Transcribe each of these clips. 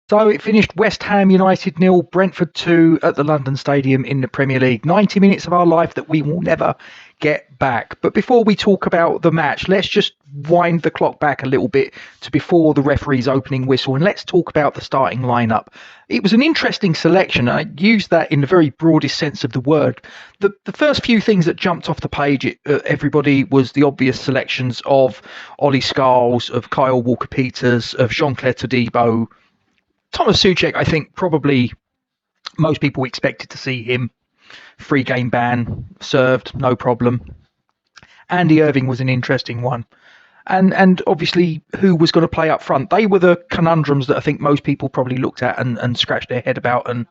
So it finished West Ham United 0, Brentford 2 at the London Stadium in the Premier League. 90 minutes of our life that we will never get back. But before we talk about the match, let's just wind the clock back a little bit to before the referee's opening whistle, and let's talk about the starting lineup. It was an interesting selection. I use that in the very broadest sense of the word. The first few things that jumped off the page at everybody was the obvious selections of Ollie Scholes, of Kyle Walker-Peters, of Jean-Clair Todibo. Thomas Souček, I think probably most people expected to see him. 3-game ban served, no problem. Andy Irving was an interesting one. And obviously, who was going to play up front? They were the conundrums that I think most people probably looked at and scratched their head about and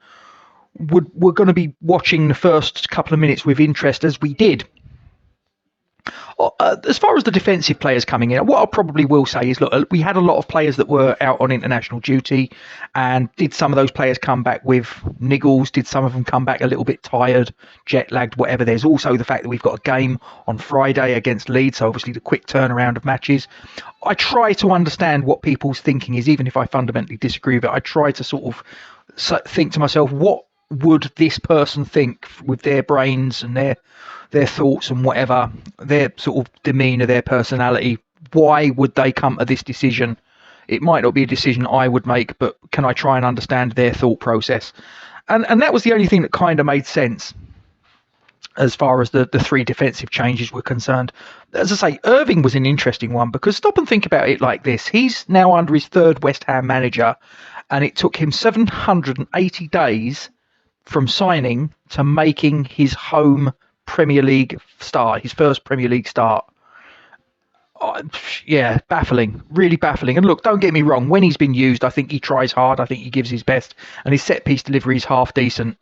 were going to be watching the first couple of minutes with interest, as we did. As far as the defensive players coming in, what I probably will say is, look, we had a lot of players that were out on international duty, and did some of those players come back with niggles? Did some of them come back a little bit tired, jet lagged, whatever? There's also the fact that we've got a game on Friday against Leeds, so obviously the quick turnaround of matches. I try to understand what people's thinking is, even if I fundamentally disagree with it. I try to sort of think to myself, what would this person think with their brains and their thoughts and whatever, their sort of demeanour, their personality? Why would they come to this decision? It might not be a decision I would make, but can I try and understand their thought process? And that was the only thing that kind of made sense as far as the three defensive changes were concerned. As I say, Irving was an interesting one, because stop and think about it like this. He's now under his third West Ham manager, and it took him 780 days from signing to making his home Premier League start, his first Premier League start. Yeah, baffling, really baffling. And look, don't get me wrong, when he's been used, I think he tries hard, I think he gives his best, and his set piece delivery is half decent.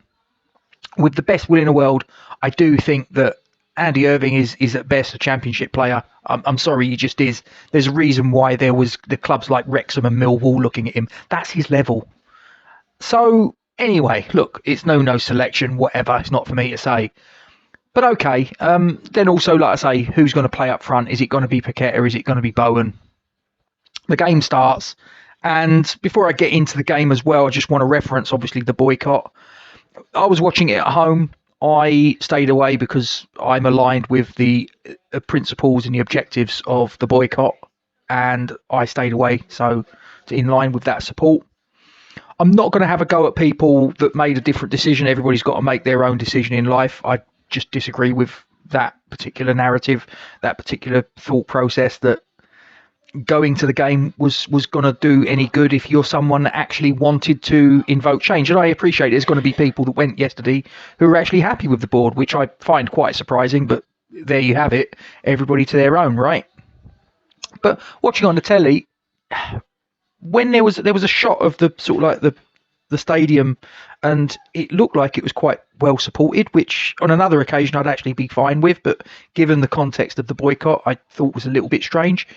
With the best will in the world, I do think that Andy Irving is at best a championship player. I'm sorry, he just is. There's a reason why there was the clubs like Wrexham and Millwall looking at him. That's his level. So anyway, look, it's no selection, whatever. It's not for me to say. But okay, then also, like I say, who's going to play up front? Is it going to be Paqueta? Is it going to be Bowen? The game starts, and before I get into the game as well, I just want to reference, obviously, the boycott. I was watching it at home. I stayed away because I'm aligned with the principles and the objectives of the boycott, and I stayed away, so in line with that support. I'm not going to have a go at people that made a different decision. Everybody's got to make their own decision in life. I just disagree with that particular narrative, that particular thought process, that going to the game was going to do any good if you're someone that actually wanted to invoke change. And I appreciate there's going to be people that went yesterday who are actually happy with the board, which I find quite surprising, but there you have it. Everybody to their own, right? But watching on the telly, when there was a shot of the sort of like the stadium, and it looked like it was quite well supported, which on another occasion I'd actually be fine with, but given the context of the boycott, I thought was a little bit strange.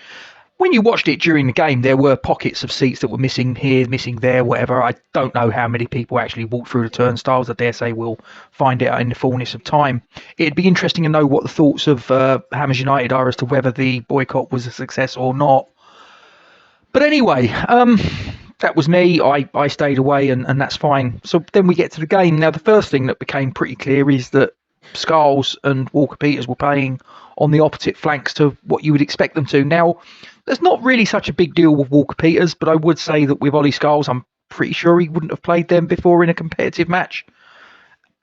When you watched it during the game, there were pockets of seats that were missing here, missing there, whatever. I don't know how many people actually walked through the turnstiles. I dare say we'll find out in the fullness of time. It'd be interesting to know what the thoughts of Hammers United are as to whether the boycott was a success or not. But anyway, that was me. I stayed away, and that's fine. So then we get to the game. Now, the first thing that became pretty clear is that Scholes and Walker-Peters were playing on the opposite flanks to what you would expect them to. Now, there's not really such a big deal with Walker-Peters, but I would say that with Ollie Scholes, I'm pretty sure he wouldn't have played them before in a competitive match.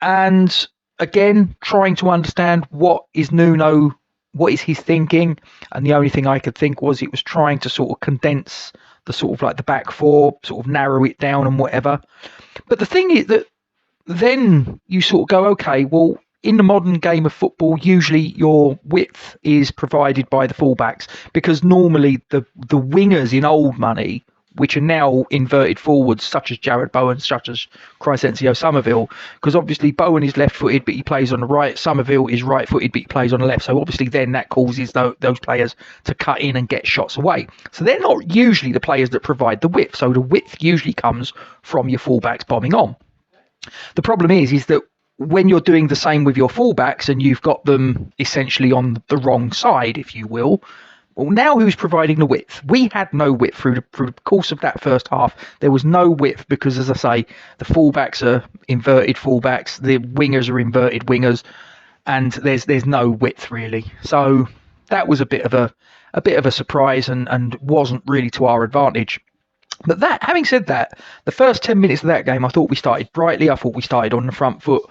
And again, trying to understand what is Nuno, what is his thinking, and the only thing I could think was it was trying to sort of condense the sort of like the back four, sort of narrow it down and whatever. But the thing is that then you sort of go, okay, well, in the modern game of football, usually your width is provided by the fullbacks, because normally the wingers in old money, which are now inverted forwards, such as Jared Bowen, such as Crysencio Somerville, because obviously Bowen is left-footed, but he plays on the right. Somerville is right-footed, but he plays on the left. So obviously then that causes those players to cut in and get shots away. So they're not usually the players that provide the width. So the width usually comes from your fullbacks bombing on. The problem is that when you're doing the same with your fullbacks and you've got them essentially on the wrong side, if you will, Well, now who's providing the width? We had no width through the course of that first half. There was no width because, as I say, the fullbacks are inverted fullbacks, the wingers are inverted wingers, and there's no width really. So that was a bit of a surprise and wasn't really to our advantage. But that, having said that, the first 10 minutes of that game, I thought we started brightly. I thought we started on the front foot.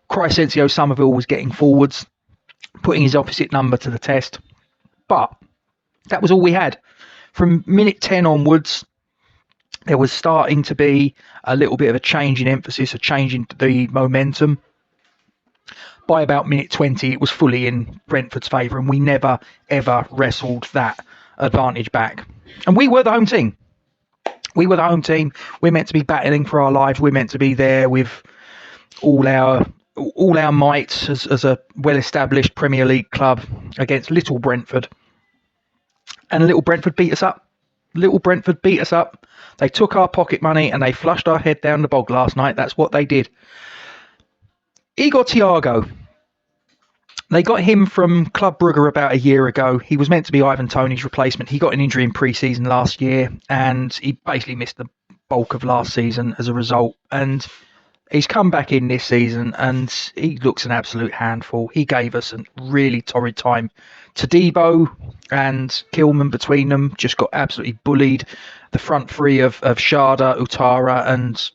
Crescencio Somerville was getting forwards, putting his opposite number to the test. But that was all we had. From minute 10 onwards, there was starting to be a little bit of a change in emphasis, a change in the momentum. By about minute 20, it was fully in Brentford's favour, and we never, ever wrestled that advantage back. And we were the home team. We were the home team. We're meant to be battling for our lives. We're meant to be there with all our might as a well-established Premier League club against little Brentford. And little Brentford beat us up. They took our pocket money and they flushed our head down the bog last night. That's what they did. Igor Thiago. They got him from Club Brugge about a year ago. He was meant to be Ivan Toney's replacement. He got an injury in pre-season last year and he basically missed the bulk of last season as a result. And he's come back in this season and he looks an absolute handful. He gave us a really torrid time. Todibo and Kilman between them just got absolutely bullied. The front three of Sharda, Utara and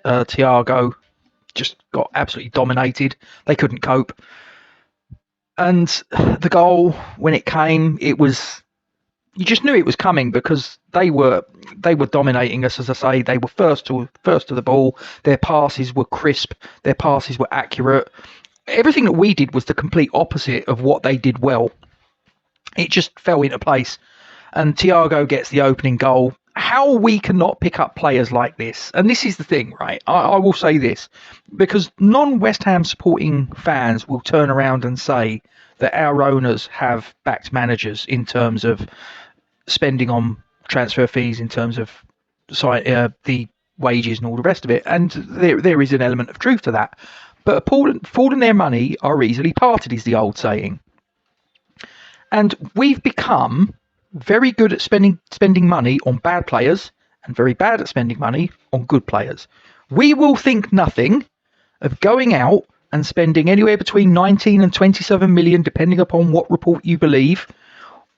Thiago just got absolutely dominated. They couldn't cope. And the goal, when it came, you just knew it was coming because they were dominating us. As I say, they were first to the ball. Their passes were crisp. Their passes were accurate. Everything that we did was the complete opposite of what they did well. It just fell into place. And Thiago gets the opening goal. How we cannot pick up players like this, and this is the thing, right? I will say this, because non-West Ham supporting fans will turn around and say that our owners have backed managers in terms of spending on transfer fees, in terms of the wages and all the rest of it, and there is an element of truth to that. But Paul and their money are easily parted, is the old saying. And we've become very good at spending money on bad players and very bad at spending money on good players. We will think nothing of going out and spending anywhere between 19 and 27 million, depending upon what report you believe,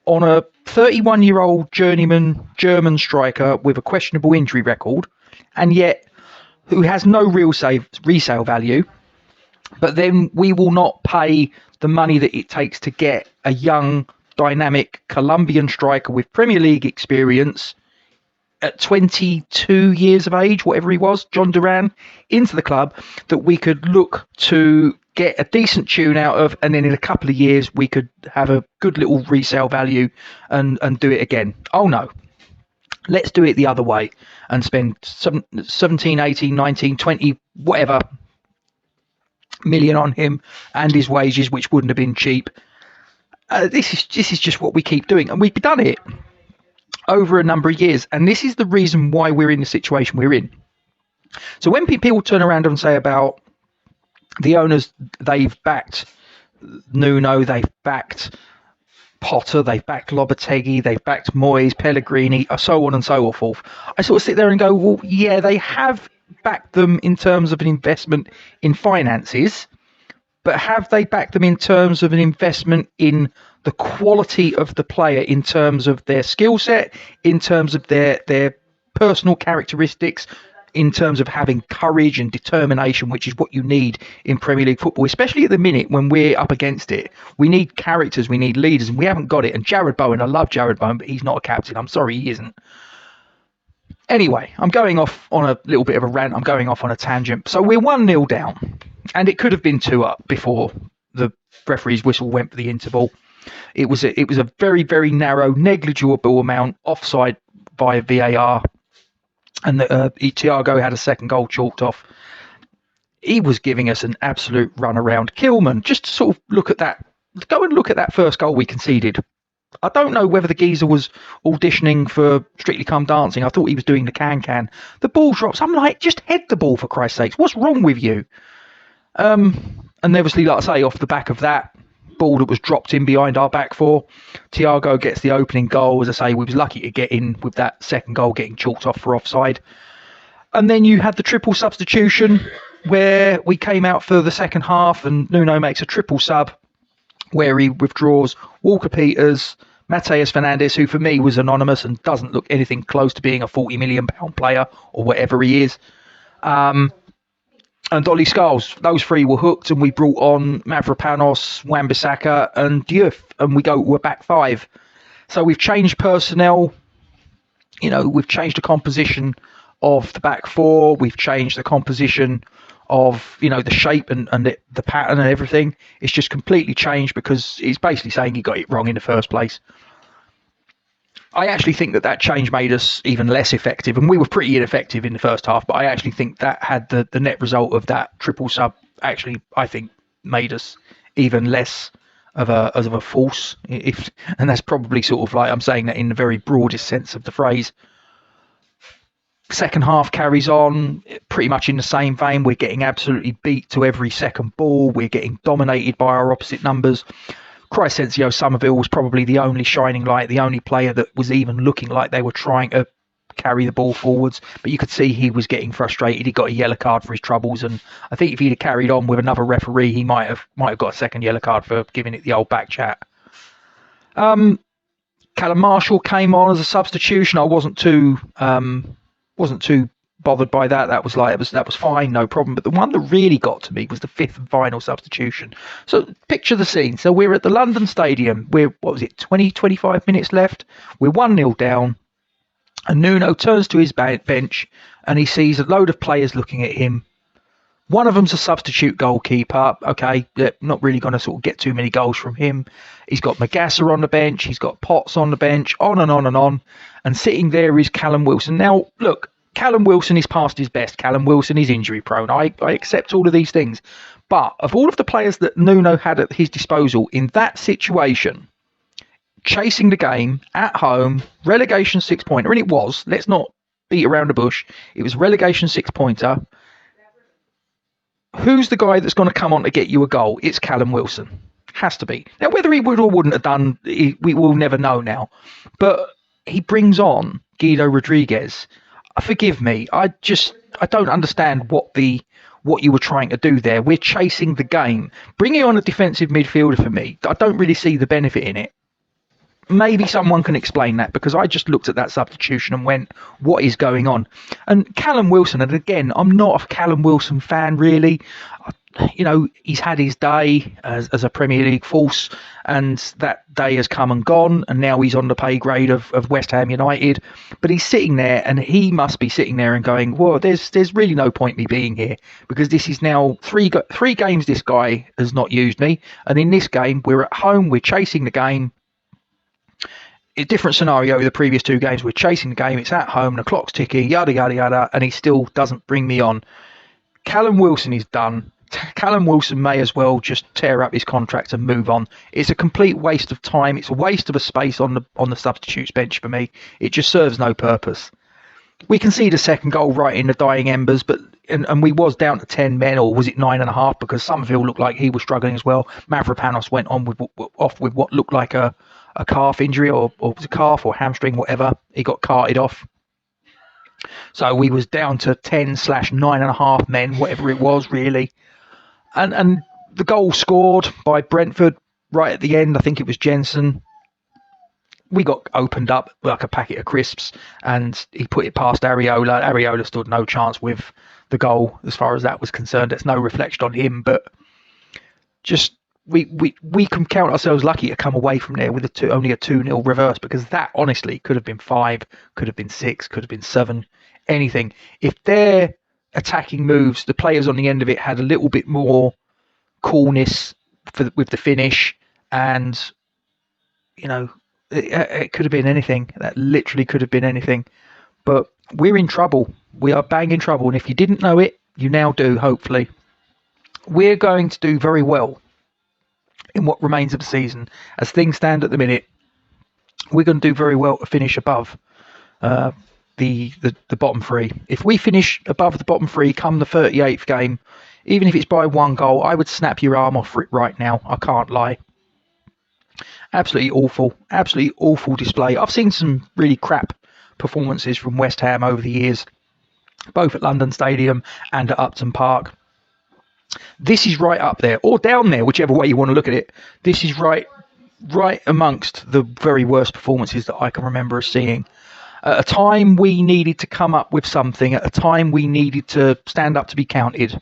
on a 31-year-old journeyman German striker with a questionable injury record, and yet who has no real resale value. But then we will not pay the money that it takes to get a young, dynamic Colombian striker with Premier League experience at 22 years of age, whatever he was, John Duran, into the club that we could look to get a decent tune out of, and then in a couple of years we could have a good little resale value and do it again. Oh no, let's do it the other way and spend 17, 18, 19, 20, whatever million on him and his wages, which wouldn't have been cheap. This is just what we keep doing, and we've done it over a number of years, and this is the reason why we're in the situation we're in. So when people turn around and say about the owners, they've backed Nuno, they've backed Potter, they've backed Lopetegui, they've backed Moyes, Pellegrini, so on and so forth, I sort of sit there and go, well, yeah, they have backed them in terms of an investment in finances, but have they backed them in terms of an investment in the quality of the player, in terms of their skill set, in terms of their personal characteristics, in terms of having courage and determination, which is what you need in Premier League football, especially at the minute when we're up against it. We need characters, we need leaders, and we haven't got it. And Jared Bowen, I love Jared Bowen, but he's not a captain. I'm sorry, he isn't. Anyway, I'm going off on a little bit of a rant. I'm going off on a tangent. So we're 1-0 down, and it could have been 2 up before the referee's whistle went for the interval. It was a very, very narrow, negligible amount offside via VAR, and Thiago had a second goal chalked off. He was giving us an absolute run around. Kilman, just to sort of look at that, go and look at that first goal we conceded. I don't know whether the geezer was auditioning for Strictly Come Dancing. I thought he was doing the can. The ball drops. I'm like, just head the ball for Christ's sakes. What's wrong with you? And obviously, like I say, off the back of that, ball that was dropped in behind our back four. Thiago gets the opening goal. As I say, we was lucky to get in with that second goal getting chalked off for offside. And then you had the triple substitution where we came out for the second half and Nuno makes a triple sub where he withdraws Walker-Peters, Mateus Fernandes, who for me was anonymous and doesn't look anything close to being a £40 million player or whatever he is. And Dolly Skulls. Those three were hooked, and we brought on Mavropanos, Wan-Bissaka, and Diouf, and we're back five. So we've changed personnel. We've changed the composition of the back four. We've changed the composition of the shape and the pattern and everything. It's just completely changed because it's basically saying he got it wrong in the first place. I actually think that change made us even less effective, and we were pretty ineffective in the first half, but I actually think that had the net result of that triple sub actually, I think, made us even less of a force, and that's probably sort of like, I'm saying that in the very broadest sense of the phrase. Second half carries on pretty much in the same vein. We're getting absolutely beat to every second ball. We're getting dominated by our opposite numbers. Crescencio Somerville was probably the only shining light, the only player that was even looking like they were trying to carry the ball forwards. But you could see he was getting frustrated. He got a yellow card for his troubles, and I think if he'd have carried on with another referee, he might have got a second yellow card for giving it the old back chat. Callum Marshall came on as a substitution. I wasn't too bothered by that. That was fine, no problem. But the one that really got to me was the fifth and final substitution. So picture the scene. So we're at the London Stadium. 25 minutes left. We're 1-0 down. And Nuno turns to his bench and he sees a load of players looking at him. One of them's a substitute goalkeeper. Okay, not really going to sort of get too many goals from him. He's got Magassa on the bench. He's got Potts on the bench, on and on and on. And sitting there is Callum Wilson. Now, look, Callum Wilson is past his best. Callum Wilson is injury prone. I accept all of these things. But of all of the players that Nuno had at his disposal in that situation, chasing the game at home, relegation 6-pointer, and it was, let's not beat around the bush, it was relegation 6-pointer. Who's the guy that's going to come on to get you a goal? It's Callum Wilson. Has to be. Now, whether he would or wouldn't have done, we will never know now. But he brings on Guido Rodriguez. Forgive me, I don't understand what you were trying to do there. We're chasing the game. Bringing on a defensive midfielder for me, I don't really see the benefit in it. Maybe someone can explain that, because I just looked at that substitution and went, what is going on? And Callum Wilson, and again, I'm not a Callum Wilson fan really. He's had his day as a Premier League force, and that day has come and gone, and now he's on the pay grade of West Ham United. But he's sitting there, and he must be sitting there and going, well, there's really no point me being here, because this is now three games this guy has not used me, and in this game, we're at home, we're chasing the game. A different scenario with the previous two games. We're chasing the game, it's at home, the clock's ticking, yada, yada, yada, and he still doesn't bring me on. Callum Wilson is done. Callum Wilson may as well just tear up his contract and move on. It's a complete waste of time. It's a waste of a space on the substitutes bench for me. It just serves no purpose. We conceded a second goal right in the dying embers, but and we was down to 10 men, or was it 9.5? Because Somerville looked like he was struggling as well. Mavropanos went on with what looked like a calf injury, or was it a calf or hamstring, whatever. He got carted off. So we was down to 10/9.5 men, whatever it was really. And the goal scored by Brentford right at the end, I think it was Jensen. We got opened up like a packet of crisps, and he put it past Areola. Areola stood no chance with the goal as far as that was concerned. It's no reflection on him, but just we can count ourselves lucky to come away from there with only a 2-0 reverse, because that honestly could have been 5, could have been 6, could have been 7, anything. If their attacking moves, the players on the end of it had a little bit more coolness with the finish, and it could have been anything. That literally could have been anything. But we're in trouble. We are bang in trouble, and if you didn't know it, you now do, hopefully. We're going to do very well in what remains of the season. As things stand at the minute, we're going to do very well to finish above the bottom three. If we finish above the bottom three come the 38th game, even if it's by 1 goal, I would snap your arm off for it right now. I can't lie. Absolutely awful display. I've seen some really crap performances from West Ham over the years, both at London Stadium and at Upton Park. This is right up there, or down there, whichever way you want to look at it. This is right amongst the very worst performances that I can remember us seeing. At a time we needed to come up with something, at a time we needed to stand up to be counted,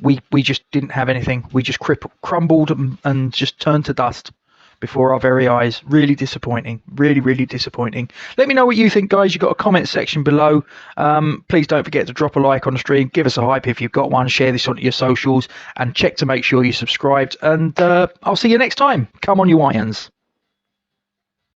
we just didn't have anything. We just crumbled and just turned to dust before our very eyes. Really disappointing. Really disappointing. Let me know what you think, guys. You've got a comment section below. Please don't forget to drop a like on the stream. Give us a hype if you've got one. Share this onto your socials and check to make sure you're subscribed. And I'll see you next time. Come on, you Irons.